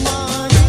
મારી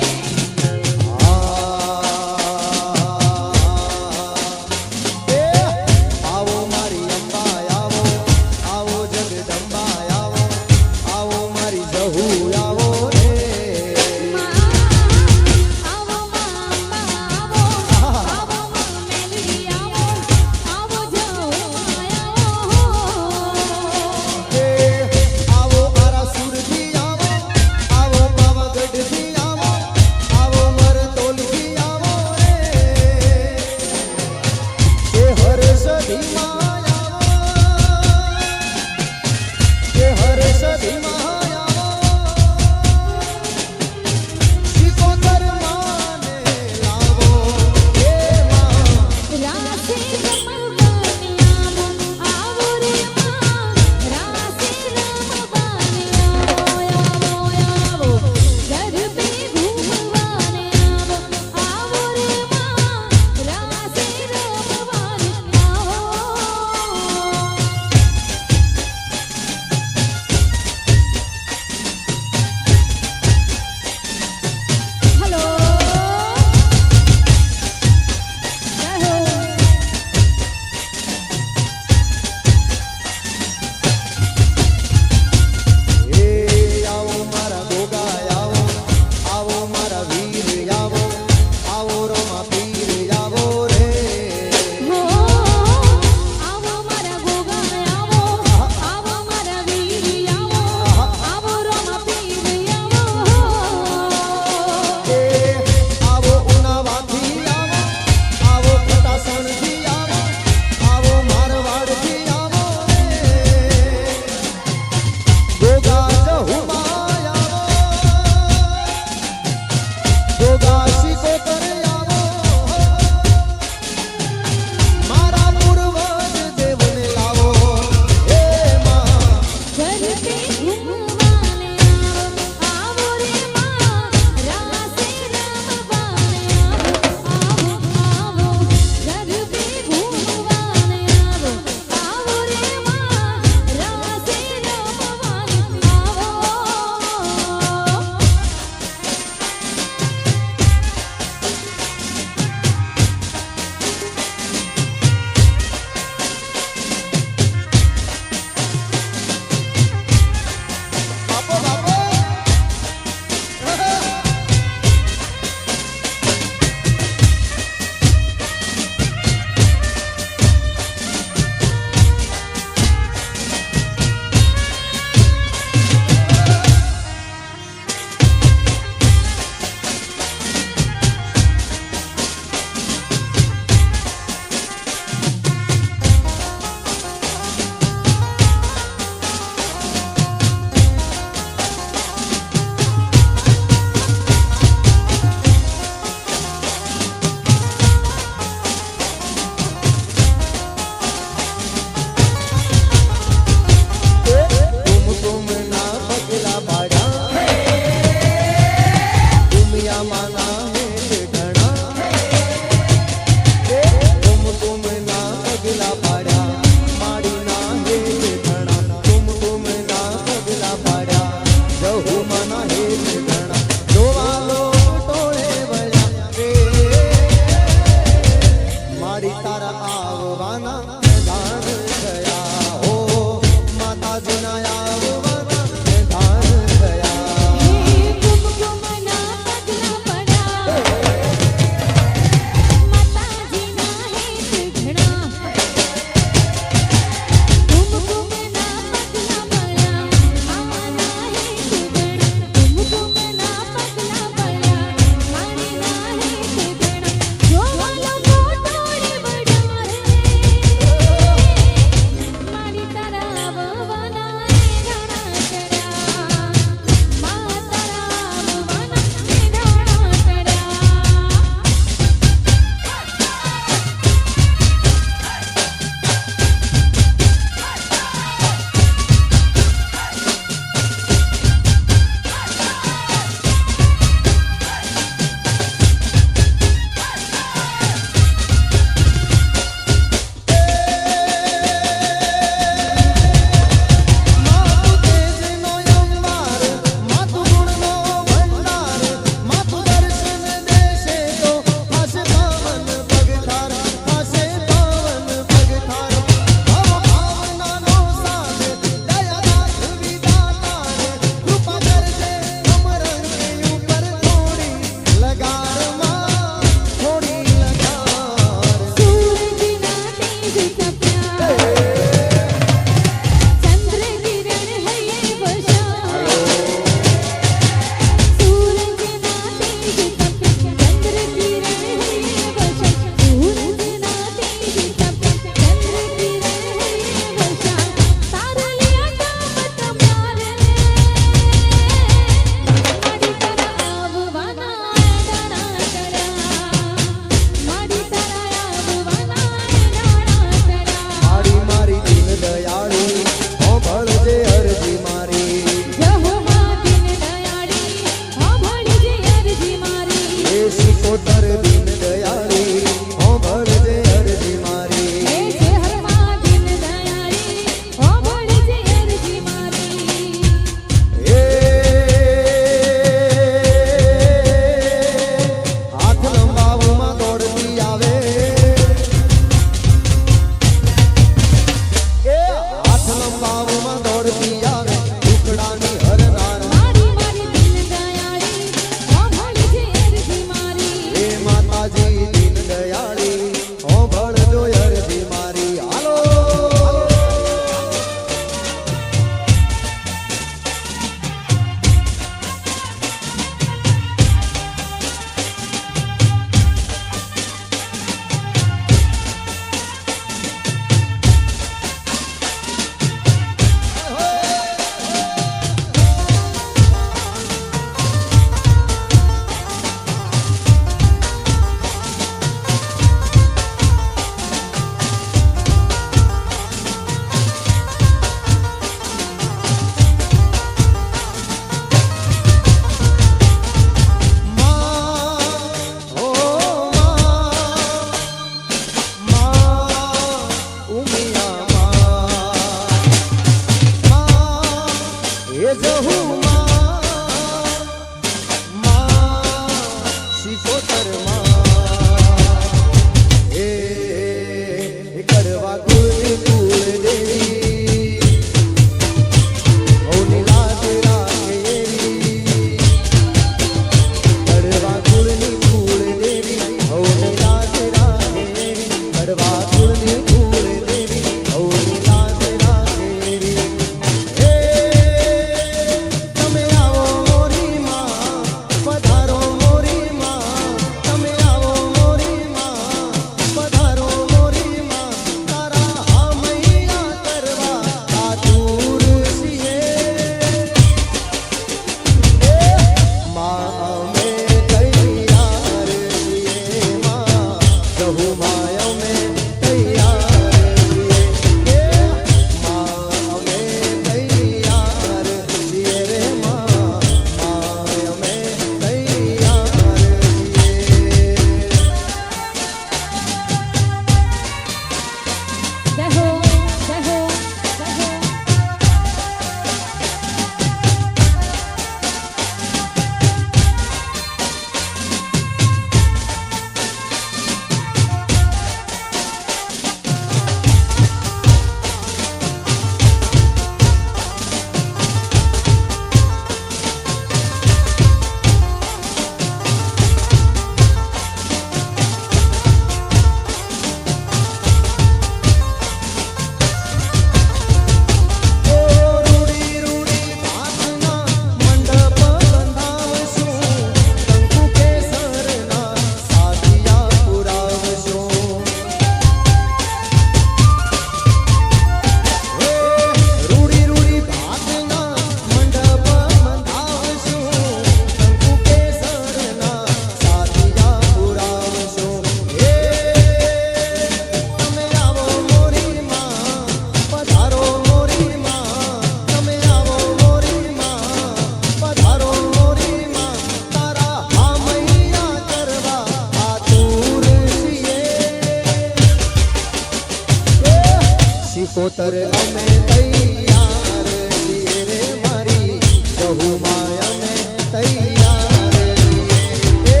કોતર અમે તૈયાર છીએ રે મારી બહુમાં અમે તૈયાર છીએ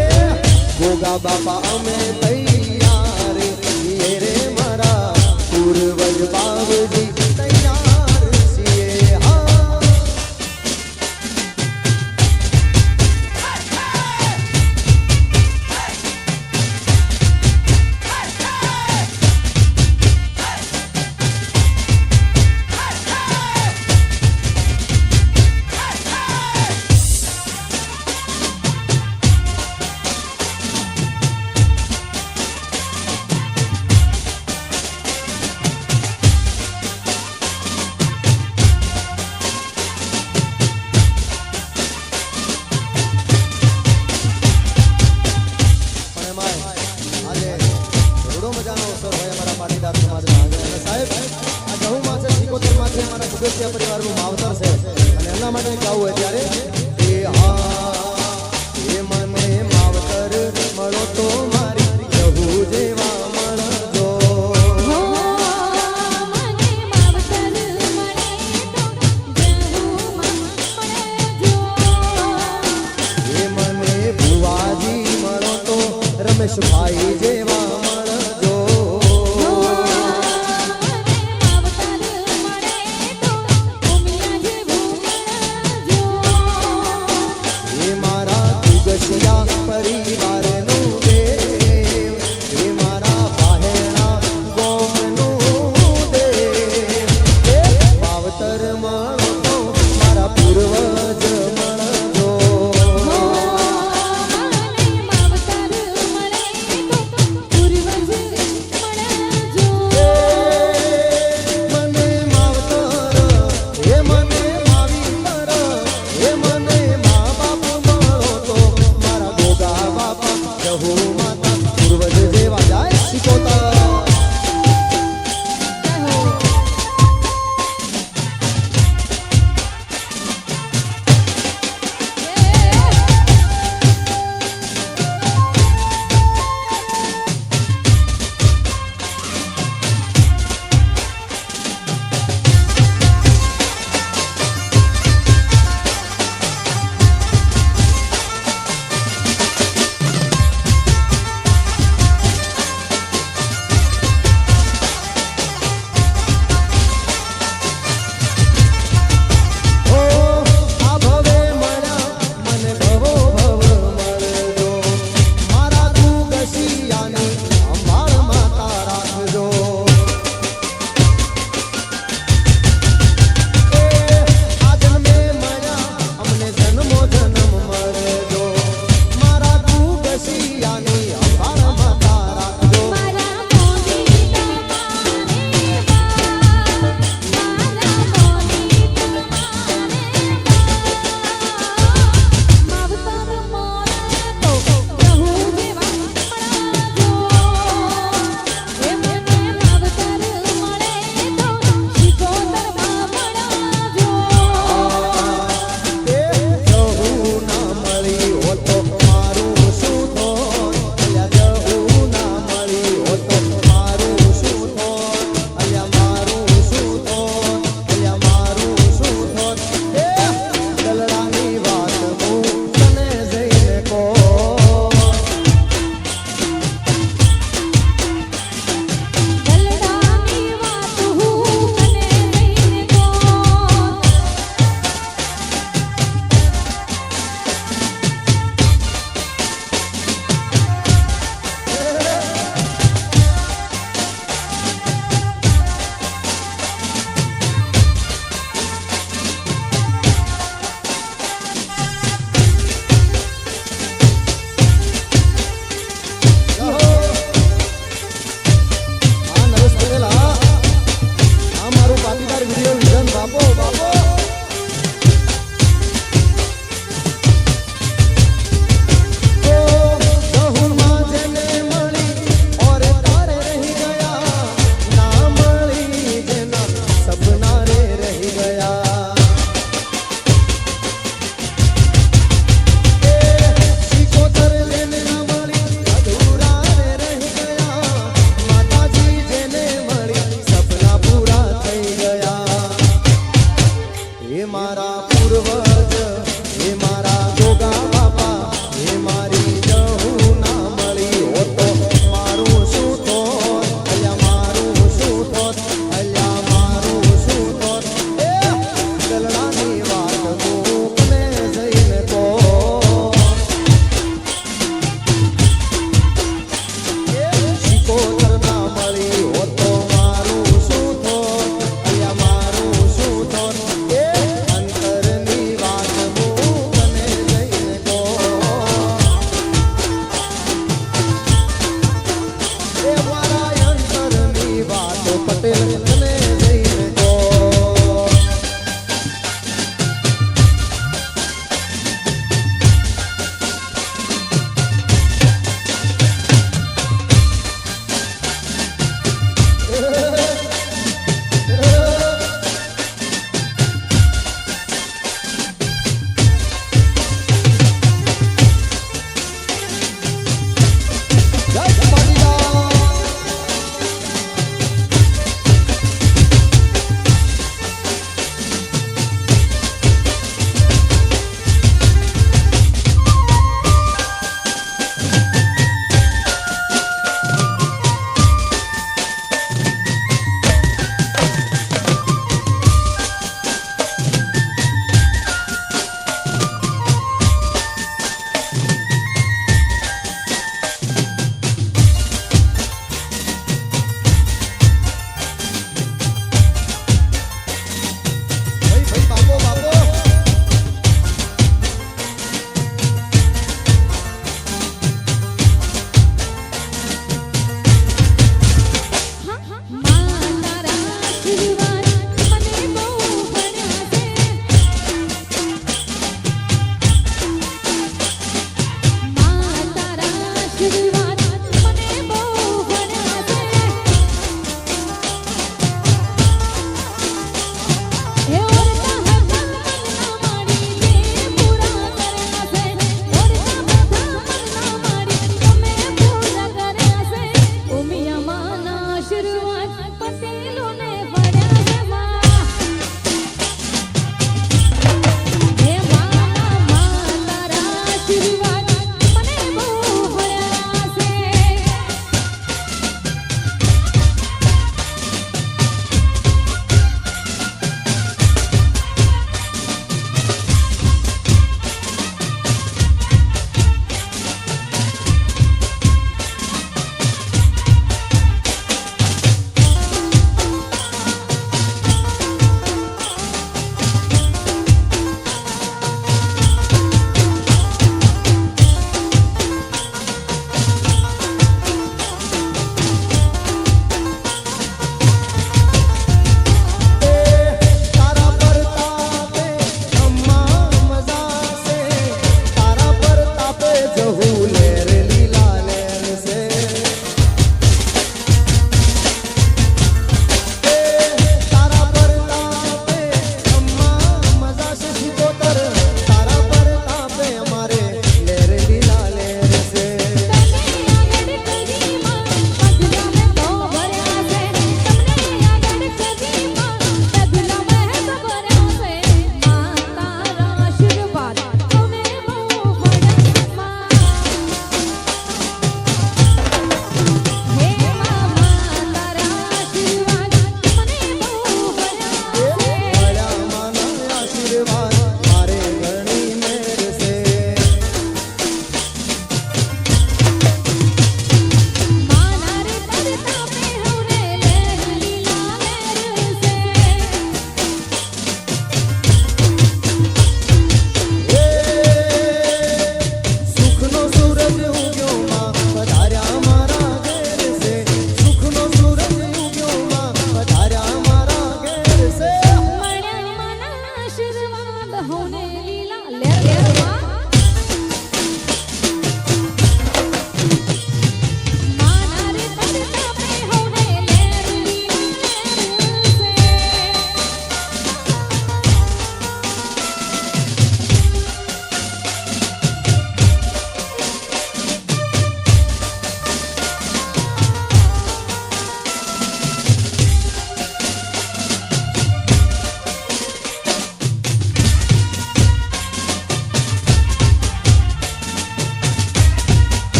ગોગા બાપા અમે તૈયાર છીએ રે મારા પૂર્વજ બાવજી તૈયાર છીએ હા પરિવારનું માવતર છે અને એના માટે ગાવું અત્યારે એ હા એ મને માવતર મળો તો મારી પ્રભુ જેવા મળજો એ મને ભુવાજી મળો તો રમેશભાઈ જેવા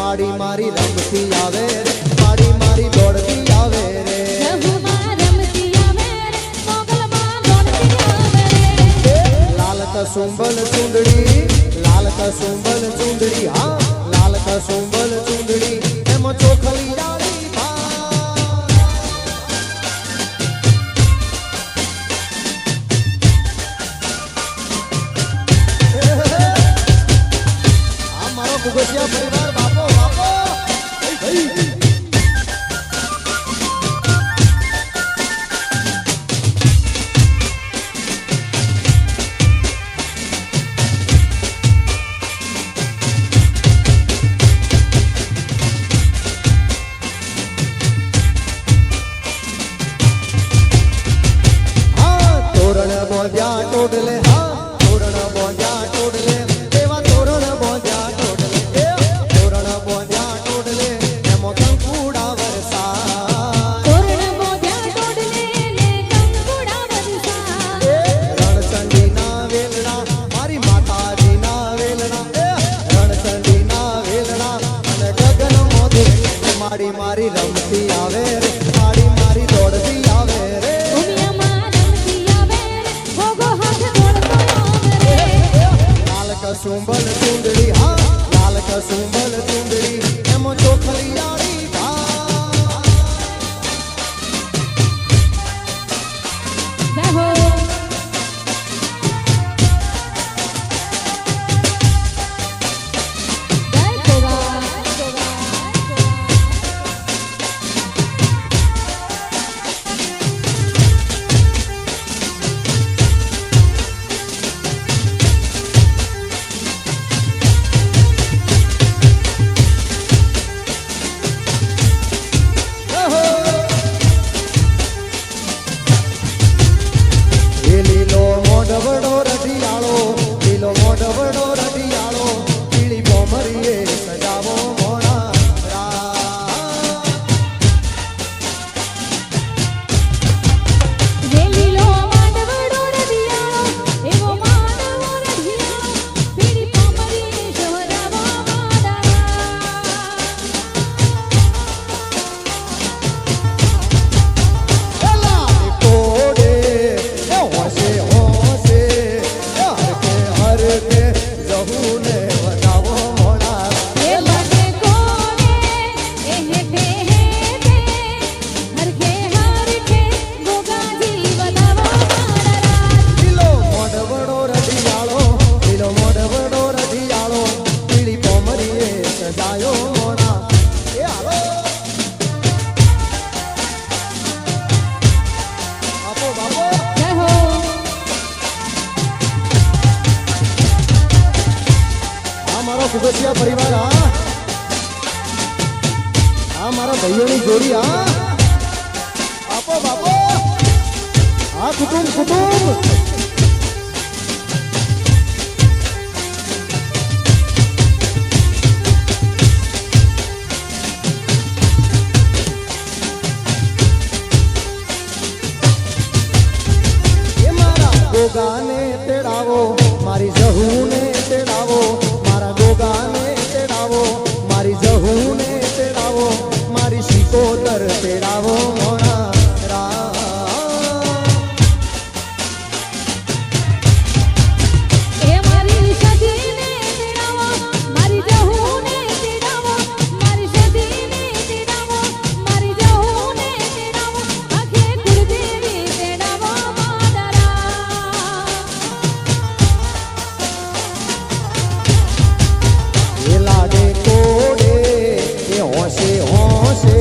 પાડી મારી રમતી આવે રે પાડી મારી દોડતી આવે રે લાલ કસુંબલ ચૂંદડી લાલ કસુંબલ ચૂંદડી હા લાલ કસુંબલ ચૂંદડી એમાં ચોખલી ડાળી આ મારો ભૂગતિયા પરિવાર બાપો બાપો બોંધ્યા ટોડલે હા તોરણ બોંધ્યા ટોડલે એવા તોરણ બોંધ્યા ટોડલે તોરણ બોંધ્યા ટોડલે એમો કંકુડા વરસા તોરણ બોંધ્યા ટોડલે ને કંકુડા વરસા રણચંડીના વેલણા મારી માતાજીના વેલણા રણચંડીના વેલણા અને ગગન મોદે મારી મારી રમતી આવે રે મારી મારી દોડતી આવે રે કસુંબલ ચૂંદડી હા લાલ કસુંબલ ચૂંદડી એમાં ચોખલી ડાળી લીલો મોઢવડો રઢિયાળો લીલો મોઢવડો રઢિયાળો પીળી ભોમરીએ સજાવો મોણા લીલો માંડવડો રઢિયાળો એવો માંડવો રઢિયાળો પીળી ભોમરીએ સજાવો કોડે હોશે હોશે હર કે જહુને વધાવો મોણા એ બને કોને એ હેઠે હેઠે હરખે હરખે ગોગાજી વધાવો મારા લીલો મોઢવડો રઢિયાળો લીલો મોઢવડો રઢિયાળો પીળી ભોમરીએ સજાયો મોણા એ હાલો બાપો બાપો જય હો આ મારો ભૂગતિયા પરિવાર આ મારા ભાઈઓની જોડી આ બાપો બાપો આ કુટુંબ કુટુંબ એ મારા ગોગાને તેડાવો મારી જહુને તેડાવો મારા ગોગાને તેડાવો મારી જહુને તેડાવો મારી શીકોતર તેડાવો મોણા એ મારી સદીને તેડાવો મારી જહુને તેડાવો મારી સદીને તેડાવો મારી જહુને તેડાવો આખે કુળદેવી તેડાવો માદરા એ લાગે કોડે એ હોશે હોશે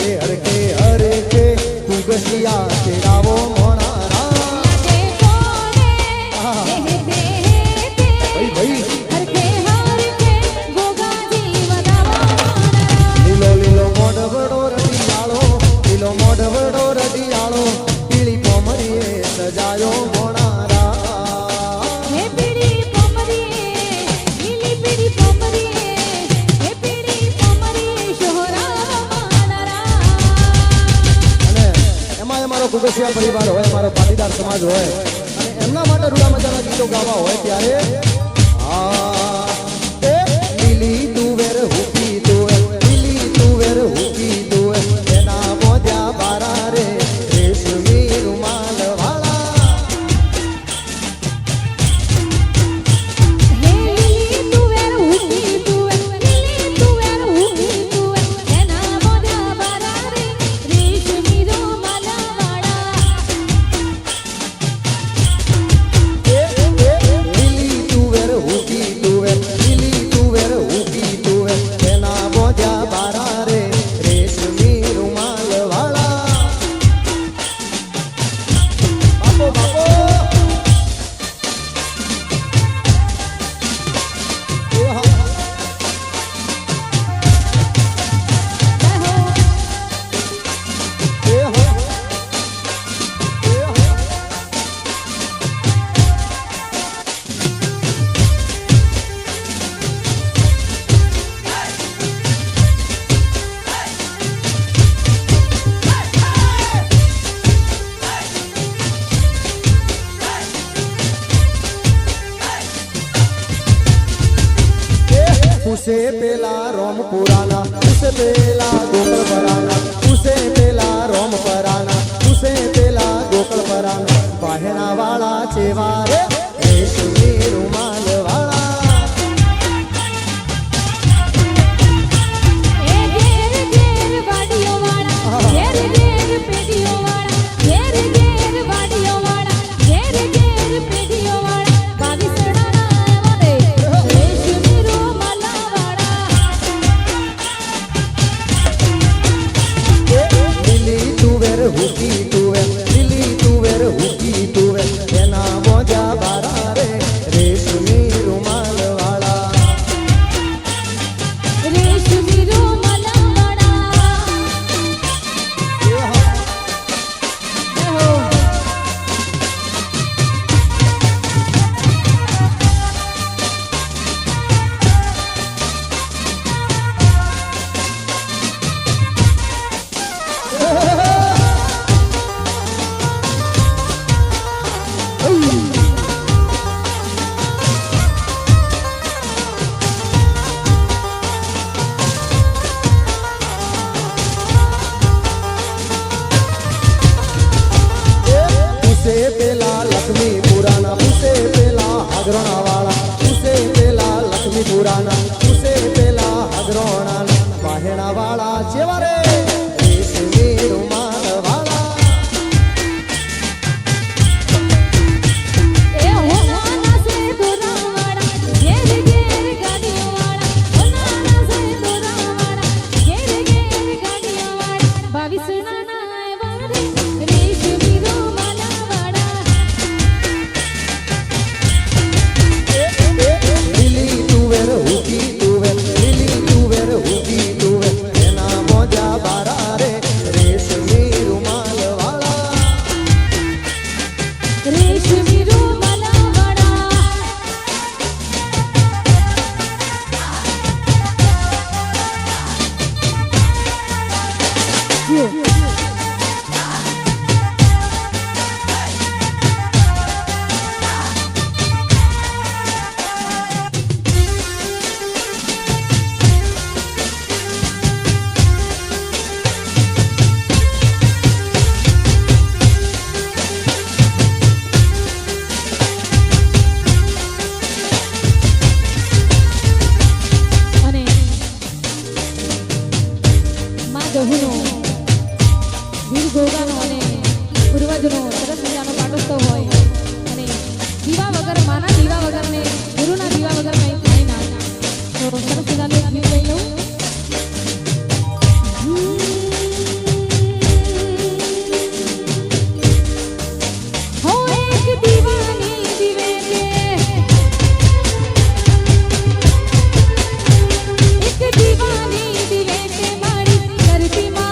એ હરકે હરકે કુગસિયા તેડાવો મોણા લાગે કોને એ હેઠે હેઠે ભાઈ ભાઈ હરખે હરખે ગોગાજી વધાવો મારા લીલો લીલો મોઢવડો રઢિયાળો લીલો મોઢવડો રઢિયાળો પીળી ભોમરીએ સજાયો મોણારા હે પીળી પોમરીએ લીલી પીળી પોમરીએ હે પીળી પોમરીએ શોહરા માનરા અને એમાં અમારો કુગસિયા પરિવાર હોય મારો પાટીદાર સમાજ હોય અને એમના માટે રૂડા મજાના ગીતો ગાવા હોય ત્યારે આ એ લીલી તુવેર હુકી रोम पुराना उसे पेला गोकल पराना उसे पेला रोम पराना उसे पेला गोकल पराना पहना वाला चेवा रे रेशमी रुमाल वाला એ ઘેર ઘેર વાડીઓ વાળા ઘેર ઘેર પેઢીઓ વાળા ઘેર ઘેર વાડીઓ વાળા ઘેર ઘેર પેઢીઓ વાળા બાવીસડાના આવ્યા રે રેશમી રૂમાલા વાળા લીલી તુવેર હુકી તુવેર લીલી તુવેર હુકી તુવેર એના મોજા બારા રે રેશમી રૂમાલ વાળા રેશમી રૂમાલા વાળા उसे पेला लक्ष्मी पुराना उसे पेला हगरोना वाला उसे पेला लक्ष्मी पुराना उसे पेला हगरोना बाहेना वाला चेवा रे रेशमी रुमाल वाला એ હોના સે દોરા વાળા ઘેર ઘેર ગાડીઓ વાળા હોના સે દોરા વાળા ઘેર ઘેર ગાડીઓ વાળા બાવીસડાના આવ્યા રે રેશમી રૂમાલા વાળા લીલી તુવેર હુકી તુવેર લીલી તુવેર હુકી તુવેર એના મોજા બારા રે રેશમી રૂમાલ વાળા રેશમી રૂમાલા વાળા અને માં જહુનો વીર ગોગાનો અને પૂર્વજનો સરસ મજાનો પાટોત્સવ હોય અને દીવા વગર માના દીવા વગર ને ગુરુના દીવા વગર કંઈ થાય ના તો સરસ મજાનું એક ગીત લઈ લઉં હો એક દીવાની દીવે કે એક દીવાની દીવે કે મારી કરતી માં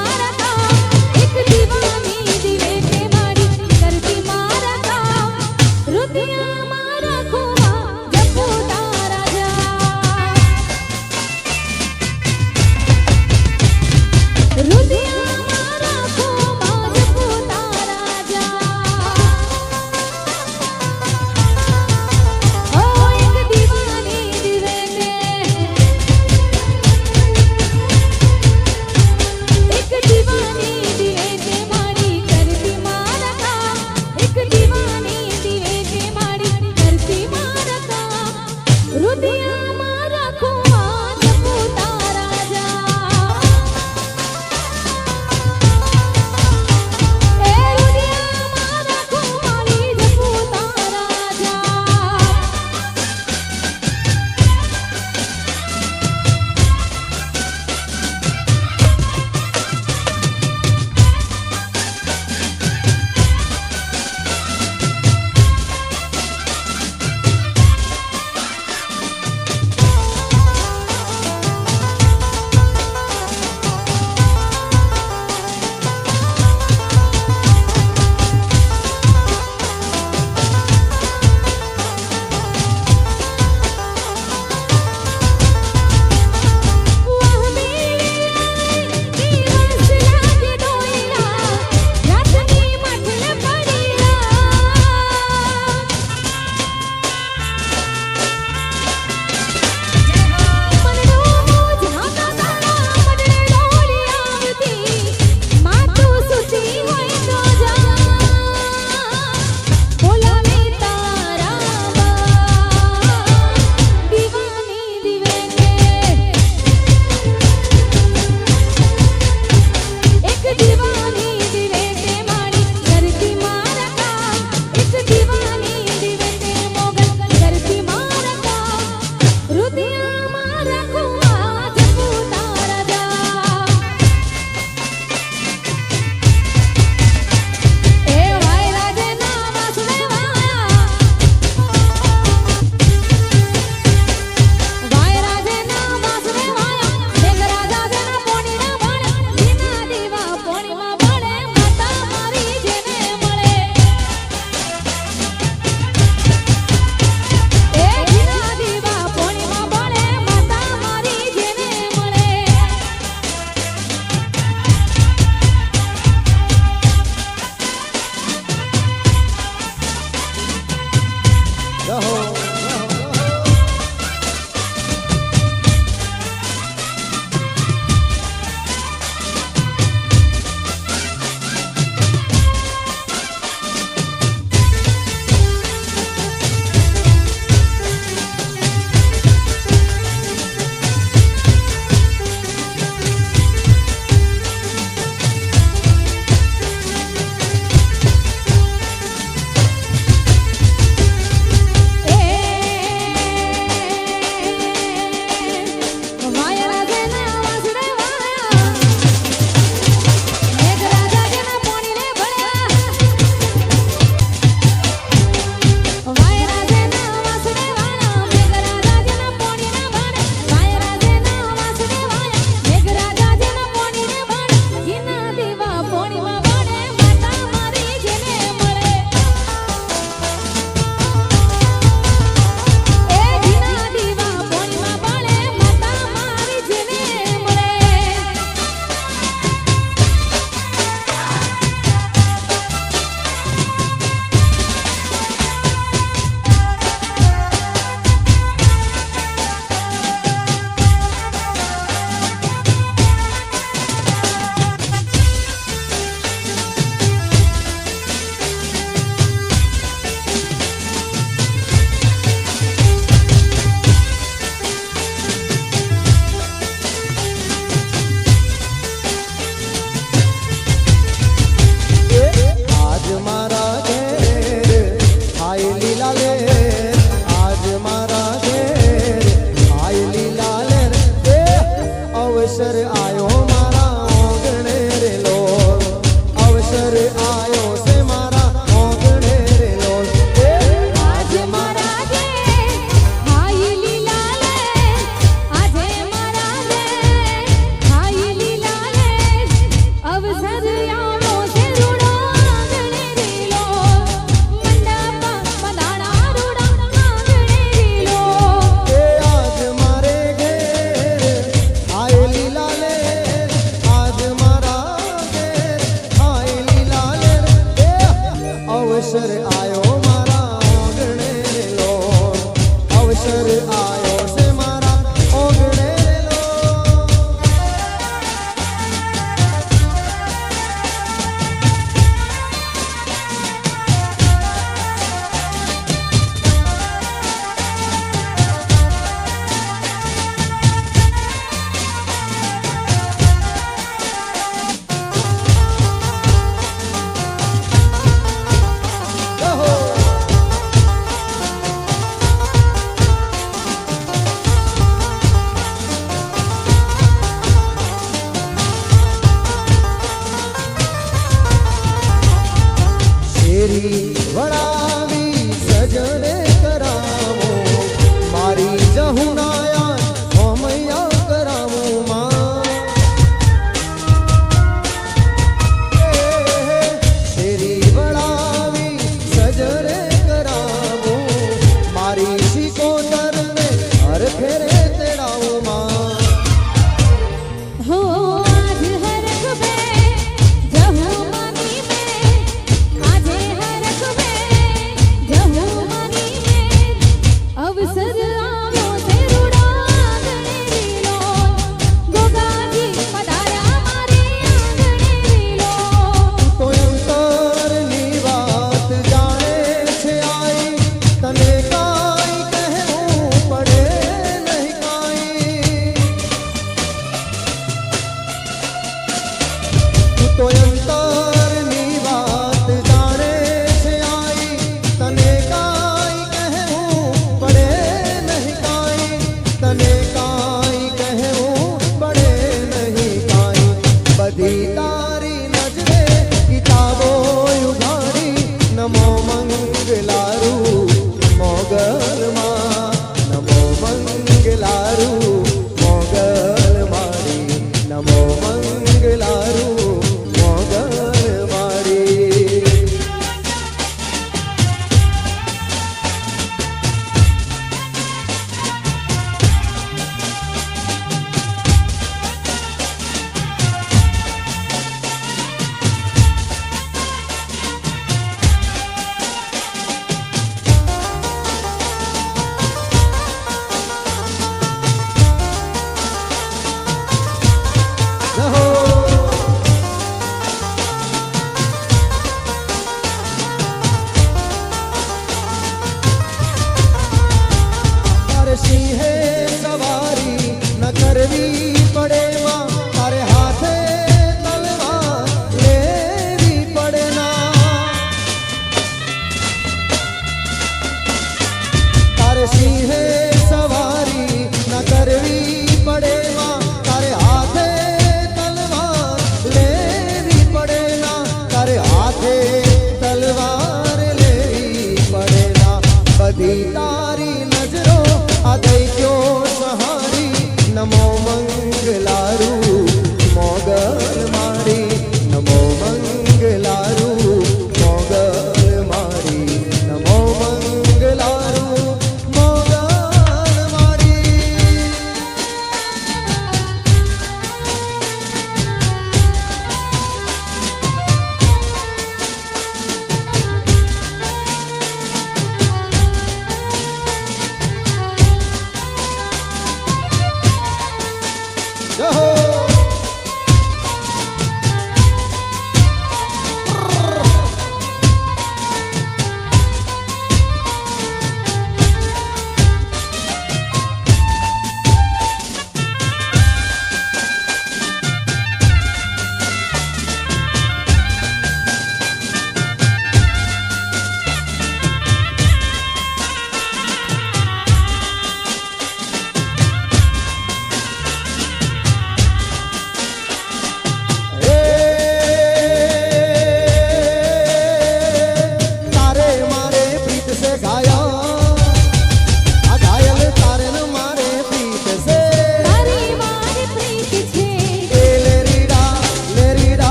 અવસર આયો મારા ઓગણે રે લોલ અવસર આયો છે મારા ઓગણે રે લોલ આજે મારા રે હાઈ લીલા લે આજે મારા રે હાઈ લીલા લે અવસર આવ્યો છે રૂડા આંગણે રીલો મંડપા પધારા રૂડા આંગણે રીલો આજ મારે ઘેર આય લીલા લે આજ મારા ઘેર આય લીલા લે અવસર આયો મારા ઓગણે રે લોલ અવસર આયો છે મારા ઓગણે રે લોલ શેરી વળાવી સજને કરાવો મારી જહુનાયા હોમૈયા કરાવો માં શેરી વળાવી સજને કરાવો મારી શિકોતરને હર ફેરે તેડાવો માં हो आज हरख बे जहू मानी में आज हरख बे जहू मानी में अवसर આવ્યો છે રૂડા આંગણે રીલો ગોગાજી પધાર્યા મારે આંગણે રીલો તો અંતરની વાત જાણે છે આઈ તને કાઈ કહેવું પડે નહીં કાઈ તો અંતરની વાત જાણે છે આઈ તને કાઈ કહેવું પડે નહીં કાઈ તને કાઈ કહેવું પડે નહીં કાઈ બધી તારી નજરે કિતાબો ઉઘાડી નમો મંગલારું મોગલમાં નમો મંગલારું મોગલ મારી નમો મંગલારું મોગલ મારી તારે સિંહે સવારી ન કરવી પડે માં તારે હાથે તલવાર લેવી પડે ના તારે સિંહે સવારી ન કરવી પડે માં તારે હાથે તલવાર લેવી પડે ના તારે હાથે તલવાર લેવી પડે ના બધી તારી નજરો આ દૈત્યો સહારી નમો મંગલારું મોગલ મારી નમો મંગલારું મોગલ મારી નમો મંગલારું મોગલ મારી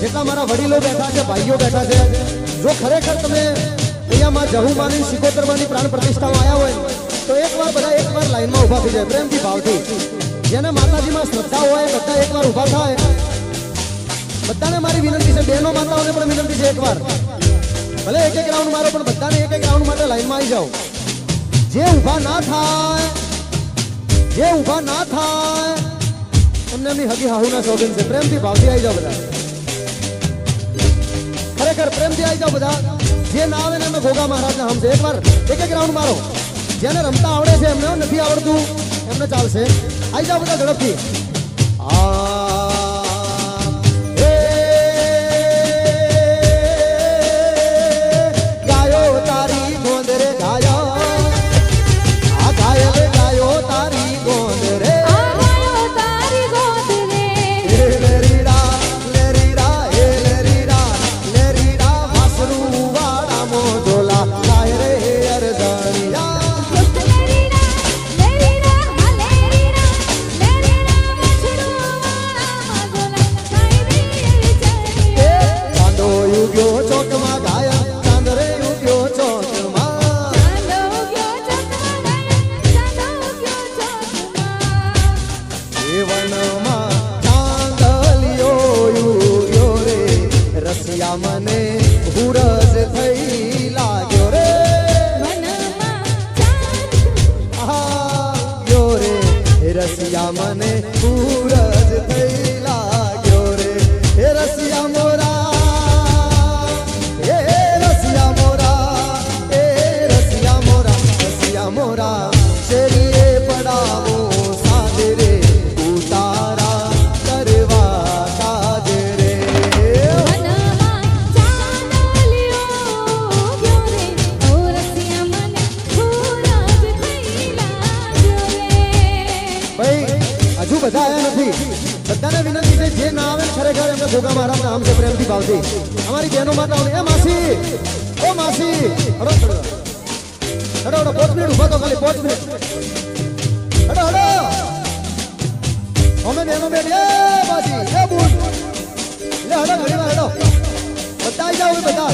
જેટલા મારા વડીલો બેઠા છે, ભાઈઓ બેઠા છે, જો ખરેખર તમે અહીંયામાં જહુમાની સિકોતરમાની પ્રાણ પ્રતિષ્ઠામાં આવ્યા હોય તો એકવાર લાઈનમાં ઊભા થઈ જાય પ્રેમથી ભાવથી. જેને માતાજીમાં શ્રદ્ધા હોય બધા એકવાર ઊભા થાય. બધાને મારી વિનંતી છે, બહેનો માતાઓને પણ વિનંતી છે, એકવાર ભલે એક રાઉન્ડ મારો પણ બધાને એક રાઉન્ડ માટે લાઈનમાં આવી જાઓ. જે ઊભા ના થાય એમને એમની હગી હાહુના સોગન છે. પ્રેમથી ભાવથી આવી જાઓ બધા, ખરેખર પ્રેમથી આવી જાઓ બધા. જે ના આવે ને એમને ગોગા મહારાજના હમ છે. એકવાર એક રાઉન્ડ મારો. જેને રમતા આવડે છે એમને, નથી આવડતું એમને ચાલશે. આવી જાઓ બધા ઝડપથી. ગાયો તારી ગોંદ રે ગાયો, આ ગાયલ ગાયો તારી ગોંદ રે. મને હુરજ થઈ લાગ્યો રે, યો રે રસિયા મને હુરજ થઈ લાગ્યો રે. હે રસિયા મોરા, હે રસિયા મોરા, હે રસિયા મોરા, રસિયા મોરા શેરીએ પડાવો સાજ રે, ઉતારા કરવા કાજ રે. હજુ બધા આયા નથી. બધાને વિનંતી છે, જે ના આવે ખરેખર એમને ગોગા મહારાજના નામ છે પ્રેમથી ભાવથી. અમારી બહેનો માતાઓને એ માસી, ઓ માસી, હડો 5 મિનિટ ઉભા તો, ખાલી 5 મિનિટ. હડો અમે બહેનો બેન, એ માસી, એ બુન, લે હડો ઘડીમાં હડો. બધા આવી જાઓ બધા.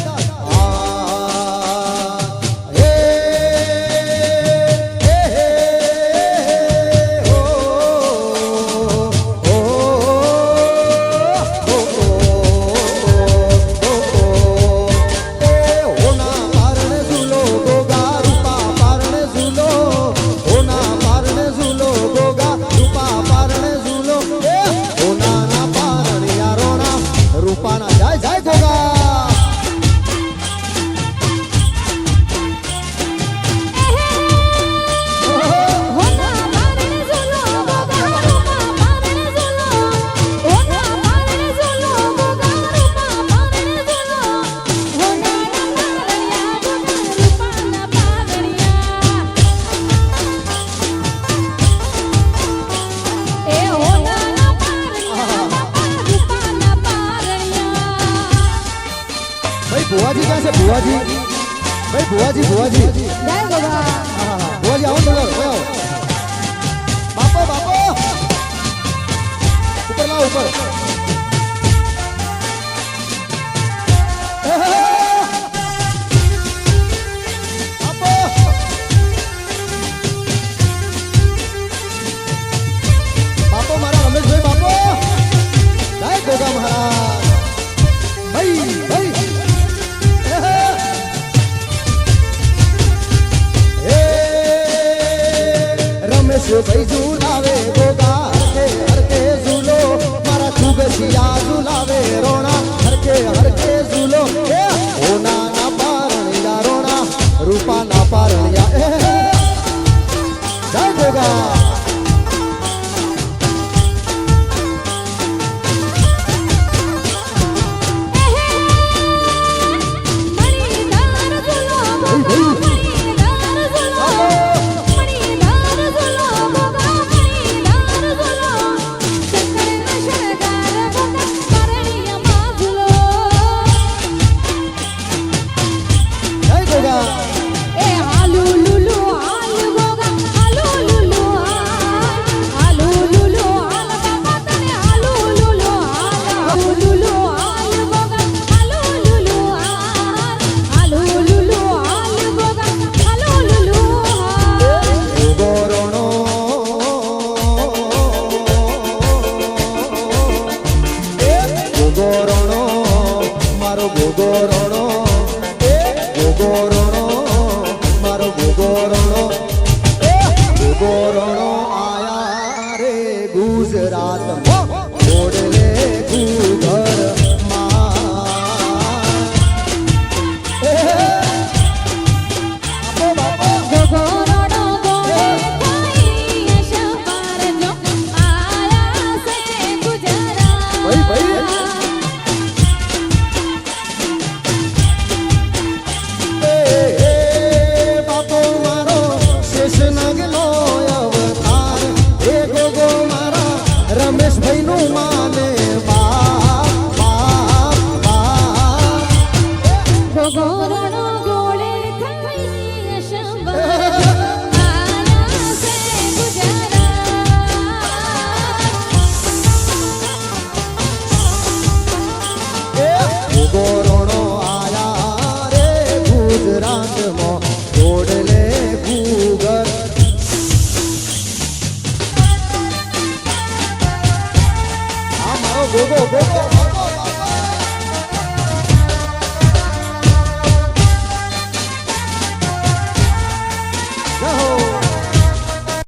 ભુવાજી ક્યાં છે? ભુવાજી ભાઈ, ભુવાજી ભુવાજી ભુવાજી આવો તો આવો. બાપો બાપો ઉપર લાવ, ઉપર. બાપો બાપો મારા રમેશભાઈ, બાપો જય ગોગા મહારાજ. ભાઈ ભાઈ રમેશ ભાઈ ઝુલાવે ગોગા હરકે હરકે ઝૂલો, મારા ખૂબ મારો ગોગો રોણો એ ગોગો રોણો મારો ગોગો રોણો એ ગોગો રોણો આયા રે ગુજરાતમાં ઓડલે ઘૂઘર ગોગોરડો ગોળે ખાઈ અશમાર જો આયા સચે ગુજરાત ભાઈ બાપો મારો શેષનાગનો અવતાર એ ગોગો મારા રમેશભાઈ નું માને બાપ બાપ બાપ ગોગોરડો ગોળે ખાઈ અશમાર જો આયા સચે ગુજરાત ગોગો રોણો આયા રે ગુજરાતમાં ઓડલે ઘૂઘર આ મારો ગોગો ગોગો